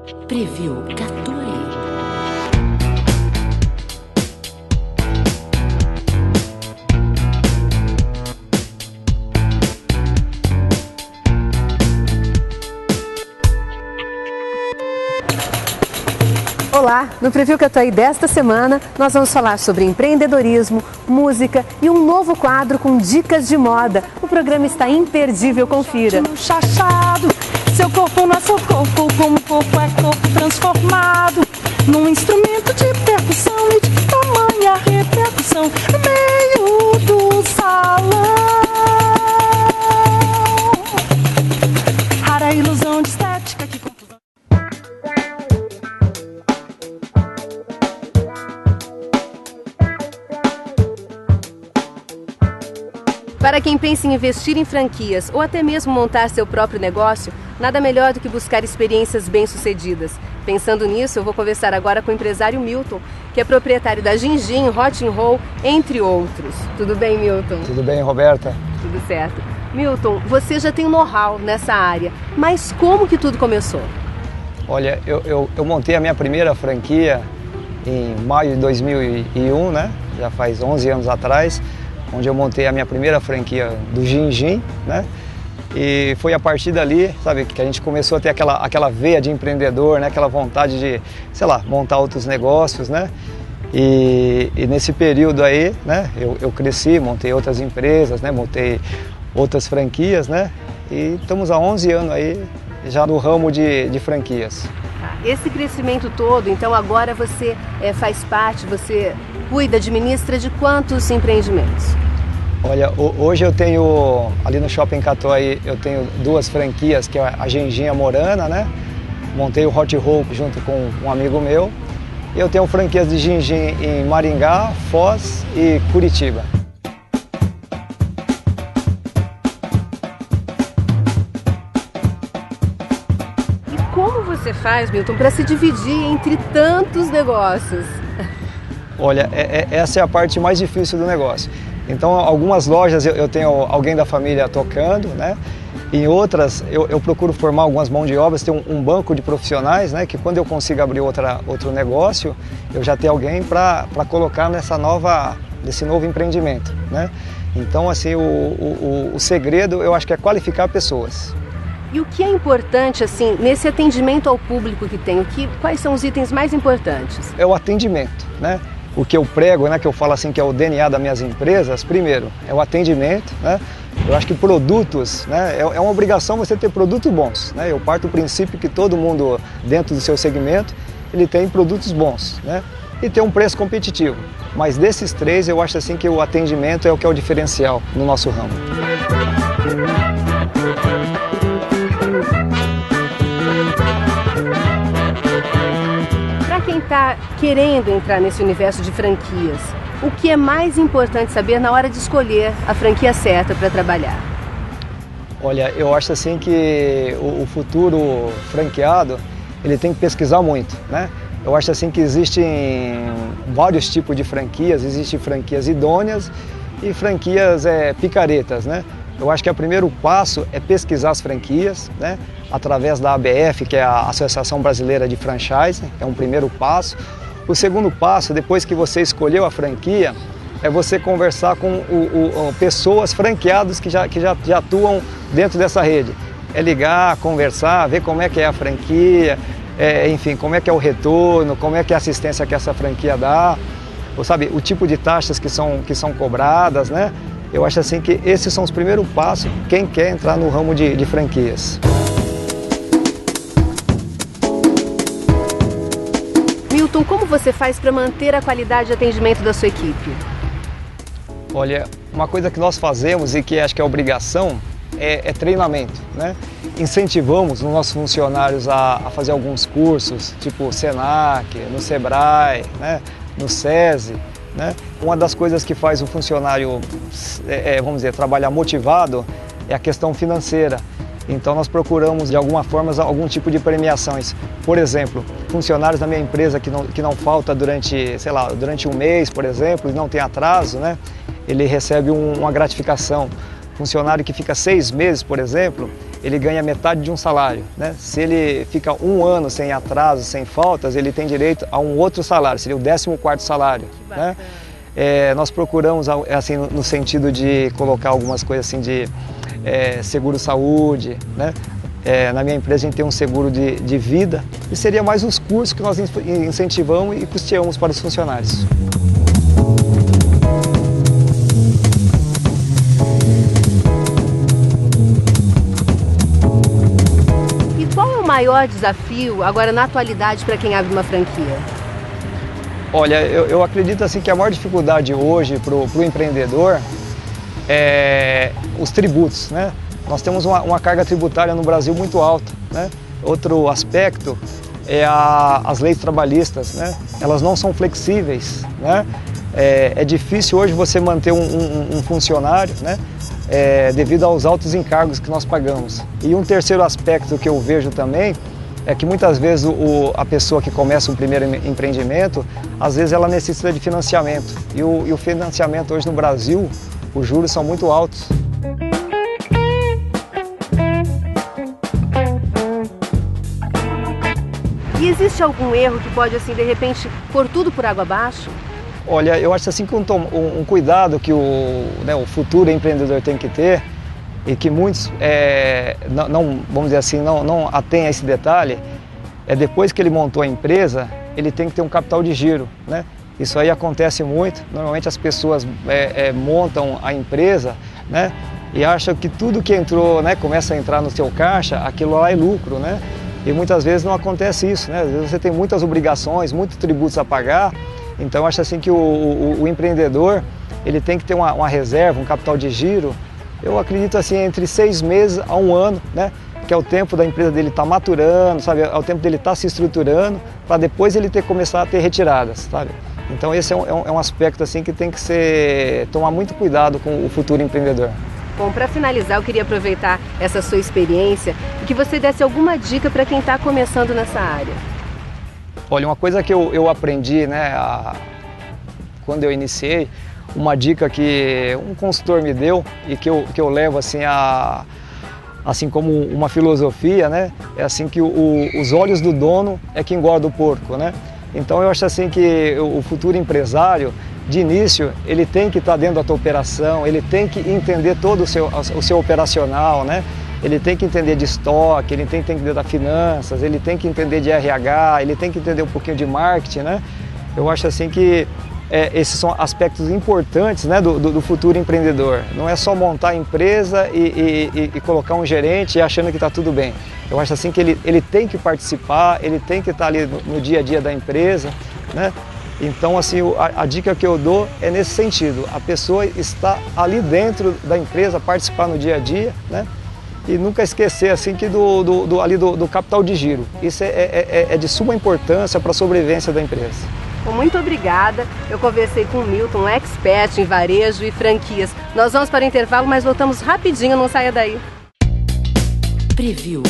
Preview Catuai. Olá, no Preview Catuai desta semana nós vamos falar sobre empreendedorismo, música e um novo quadro com dicas de moda. O programa está imperdível, confira. Chachado, seu corpo não é seu corpo, como corpo é corpo transformado num instrumento de percussão e de tamanha repercussão no meio do salão. Rara ilusão de estética que confusão. Para quem pensa em investir em franquias ou até mesmo montar seu próprio negócio, nada melhor do que buscar experiências bem-sucedidas. Pensando nisso, eu vou conversar agora com o empresário Milton, que é proprietário da Gin-Gin, Hot & Roll, entre outros. Tudo bem, Milton? Tudo bem, Roberta? Tudo certo. Milton, você já tem um know-how nessa área, mas como que tudo começou? Olha, eu montei a minha primeira franquia em maio de 2001, né? Já faz 11 anos atrás, onde eu montei a minha primeira franquia do Gin-Gin, né? E foi a partir dali, sabe, que a gente começou a ter aquela veia de empreendedor, né? Aquela vontade de, sei lá, montar outros negócios, né? E nesse período aí, né? Eu cresci, montei outras empresas, né? Montei outras franquias, né? E estamos há 11 anos aí já no ramo de franquias. Esse crescimento todo, então agora você faz parte, você cuida, administra de quantos empreendimentos? Olha, hoje eu tenho, ali no Shopping Catuai, eu tenho duas franquias, que é a Genginha Morana, né? Montei o Hot Roll junto com um amigo meu. E eu tenho franquias de Gin-Gin em Maringá, Foz e Curitiba. E como você faz, Milton, para se dividir entre tantos negócios? Olha, essa é a parte mais difícil do negócio. Então, algumas lojas eu tenho alguém da família tocando, né? Em outras, eu procuro formar algumas mãos de obras, ter um banco de profissionais, né? Que quando eu consigo abrir outro negócio, eu já tenho alguém para colocar nesse novo empreendimento, né? Então, assim, o segredo, eu acho que é qualificar pessoas. E o que é importante, assim, nesse atendimento ao público que tem? Quais são os itens mais importantes? É o atendimento, né? O que eu prego, né, que eu falo assim que é o DNA das minhas empresas, primeiro, é o atendimento, né? Eu acho que produtos, né, é uma obrigação você ter produtos bons, né? Eu parto do princípio que todo mundo, dentro do seu segmento, ele tem produtos bons, né? E tem um preço competitivo. Mas desses três, eu acho assim que o atendimento é o que é o diferencial no nosso ramo. Quem está querendo entrar nesse universo de franquias, o que é mais importante saber na hora de escolher a franquia certa para trabalhar? Olha, eu acho assim que o futuro franqueado, ele tem que pesquisar muito, né? Eu acho assim que existem vários tipos de franquias, existem franquias idôneas e franquias picaretas, né? Eu acho que o primeiro passo é pesquisar as franquias, né? Através da ABF, que é a Associação Brasileira de Franchise, é um primeiro passo. O segundo passo, depois que você escolheu a franquia, é você conversar com pessoas franqueadas que já atuam dentro dessa rede. É ligar, conversar, ver como é que é a franquia, enfim, como é que é o retorno, como é que é a assistência que essa franquia dá, ou, sabe, o tipo de taxas que são cobradas, né? Eu acho assim que esses são os primeiros passos quem quer entrar no ramo de franquias. Milton, como você faz para manter a qualidade de atendimento da sua equipe? Olha, uma coisa que nós fazemos e que acho que é obrigação é treinamento, né? Incentivamos os nossos funcionários a fazer alguns cursos, tipo Senac, no Sebrae, né? No SESI, né? Uma das coisas que faz o funcionário, vamos dizer, trabalhar motivado é a questão financeira. Então nós procuramos de alguma forma algum tipo de premiações. Por exemplo, funcionários da minha empresa que não falta durante, sei lá, durante um mês, por exemplo, e não tem atraso, né? Ele recebe uma gratificação. Funcionário que fica 6 meses, por exemplo, ele ganha metade de um salário, né? Se ele fica 1 ano sem atraso, sem faltas, ele tem direito a um outro salário, seria o 14º salário, né? Nós procuramos, assim, no sentido de colocar algumas coisas assim de seguro-saúde, né? Na minha empresa a gente tem um seguro de vida e seria mais os cursos que nós incentivamos e custeamos para os funcionários. E qual é o maior desafio agora na atualidade para quem abre uma franquia? Olha, eu acredito assim que a maior dificuldade hoje para o empreendedor é os tributos, né? Nós temos uma carga tributária no Brasil muito alta, né? Outro aspecto é as leis trabalhistas, né? Elas não são flexíveis, né? É difícil hoje você manter um funcionário, né? Devido aos altos encargos que nós pagamos. E um terceiro aspecto que eu vejo também é que muitas vezes a pessoa que começa um primeiro empreendimento, às vezes ela necessita de financiamento. E o financiamento hoje no Brasil, os juros são muito altos. E existe algum erro que pode, assim, de repente, pôr tudo por água abaixo? Olha, eu acho assim que um cuidado que o futuro empreendedor tem que ter e que muitos, vamos dizer assim, não atêm a esse detalhe, depois que ele montou a empresa, ele tem que ter um capital de giro, né? Isso aí acontece muito, normalmente as pessoas montam a empresa, né? E acham que tudo que entrou, né, começa a entrar no seu caixa, aquilo lá é lucro, né? E muitas vezes não acontece isso, né? Às vezes você tem muitas obrigações, muitos tributos a pagar, então eu acho assim que o empreendedor, ele tem que ter uma reserva, um capital de giro, eu acredito assim, entre 6 meses a 1 ano, né? Que é o tempo da empresa dele estar maturando, sabe? É o tempo dele estar se estruturando, para depois ele começar a ter retiradas, sabe? Então esse é um aspecto assim que tem que tomar muito cuidado com o futuro empreendedor. Bom, para finalizar, eu queria aproveitar essa sua experiência e que você desse alguma dica para quem está começando nessa área. Olha, uma coisa que eu aprendi, né, quando eu iniciei, uma dica que um consultor me deu e que eu levo assim assim como uma filosofia, né, é assim que os olhos do dono é que engorda o porco, né? Então eu acho assim que o futuro empresário, de início, ele tem que estar dentro da tua operação, ele tem que entender todo o seu operacional, né? Ele tem que entender de estoque, ele tem que entender das finanças, ele tem que entender de RH, ele tem que entender um pouquinho de marketing, né? Eu acho assim que esses são aspectos importantes, né, do futuro empreendedor. Não é só montar a empresa e colocar um gerente achando que está tudo bem. Eu acho assim que ele tem que participar, ele tem que estar ali no dia a dia da empresa, né? Então, assim, a dica que eu dou é nesse sentido. A pessoa está ali dentro da empresa, participar no dia a dia, né? E nunca esquecer assim que do capital de giro. Isso é de suma importância para a sobrevivência da empresa. Muito obrigada. Eu conversei com o Milton, um expert em varejo e franquias. Nós vamos para o intervalo, mas voltamos rapidinho, não saia daí. Preview.